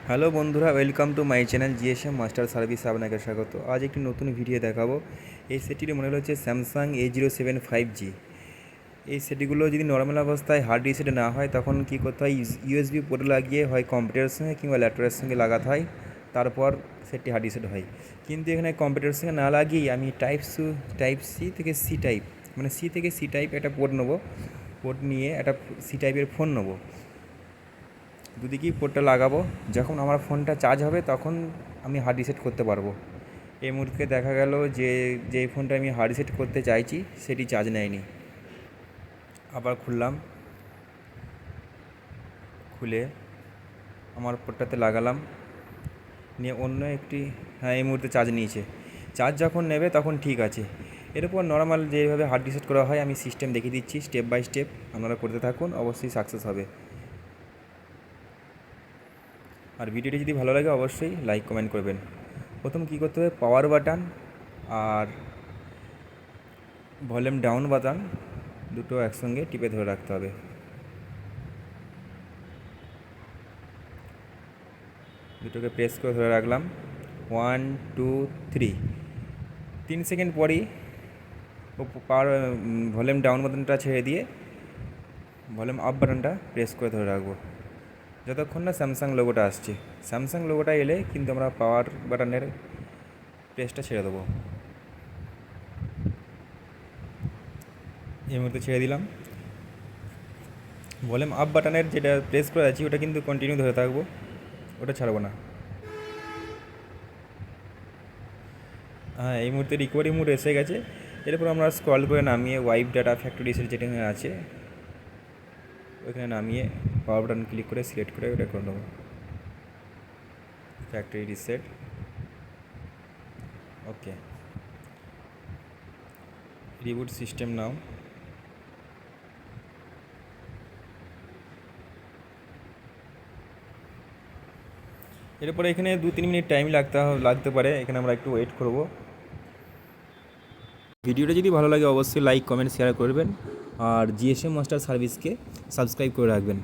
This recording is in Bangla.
হ্যালো বন্ধুরা, welcome to my channel GSM master service. আপনাকে স্বাগত। আজ একটি নতুন ভিডিও দেখাবো। এই সেটটির মডেল হচ্ছে স্যামসাং A07 5G। এই সেটগুলো যদি নর্মাল অবস্থায় হার্ড রিসেট না হয় তখন কী করতে হয়, ইউএসবি পোর্ট লাগিয়ে হয় কম্পিউটারের সঙ্গে কিংবা ল্যাপটপের সঙ্গে লাগাতে হয়, তারপর সেটটি হার্ড রিসেট হয়। কিন্তু এখানে কম্পিউটারের সঙ্গে না লাগিয়েই আমি টাইপ সি থেকে সি টাইপ, মানে সি থেকে সি টাইপ একটা পোর্ট নেবো। পোর্ট নিয়ে একটা সি টাইপের ফোন নেবো, দুদিকেই পোর্টটা লাগাবো। যখন আমার ফোনটা চার্জ হবে তখন আমি হার্ড রিসেট করতে পারবো। এই মুহূর্তে দেখা গেল যে যেই ফোনটা আমি হার্ড রিসেট করতে চাইছি সেটি চার্জ নেয়নি। আবার খুলে আমার পোর্টটাতে লাগালাম, নিয়ে অন্য একটি, হ্যাঁ এই মুহূর্তে চার্জ নিয়েছে। চার্জ যখন নেবে তখন ঠিক আছে। এরপর নর্মাল যেভাবে হার্ড রিসেট করা হয় আমি সিস্টেম দেখিয়ে দিচ্ছি, স্টেপ বাই স্টেপ আপনারা করতে থাকুন, অবশ্যই সাকসেস হবে। আর ভিডিওটি যদি ভালো লাগে অবশ্যই লাইক কমেন্ট করবেন। প্রথম কী করতে হবে, পাওয়ার বাটন আর ভলিউম ডাউন বাটন দুটো একসঙ্গে টিপে ধরে রাখতে হবে। দুটোকে প্রেস করে ধরে রাখলাম, 1 2 3। 3 সেকেন্ড পরই পাওয়ার ভলিউম ডাউন বাটনটা ছেড়ে দিয়ে ভলিউম আপ বাটনটা প্রেস করে ধরে রাখবো যতক্ষণ না স্যামসাং লোগোটা আসছে। স্যামসাং লোগোটা এলে কিন্তু আমরা পাওয়ার বাটনের প্রেসটা ছেড়ে দেবো। এই মুহূর্তে ছেড়ে দিলাম। ভলিউম আপ বাটনের যেটা প্রেস করে আছি ওটা কিন্তু কন্টিনিউ ধরে থাকবো, ওটা ছাড়বো না। হ্যাঁ, এই মুহূর্তে রিকভারি মোড এসে গেছে। এরপর আমরা স্ক্রল করে নামিয়ে ওয়াইপ ডাটা ফ্যাক্টরি রিসেট যেটা আছে ওইখানে নামিয়ে পাওয়ার বাটন ক্লিক করে সিলেক্ট করে ওটা করে নেবো, ফ্যাক্টরি রিসেট। ওকে, রিবুট সিস্টেম নাও। এরপরে এখানে 2-3 মিনিট টাইম লাগতে পারে, এখানে আমরা একটু ওয়েট করব। ভিডিওটা যদি ভালো লাগে অবশ্যই লাইক কমেন্ট শেয়ার করবেন, আর জিএসএম মাস্টার সার্ভিসকে সাবস্ক্রাইব করে রাখবেন।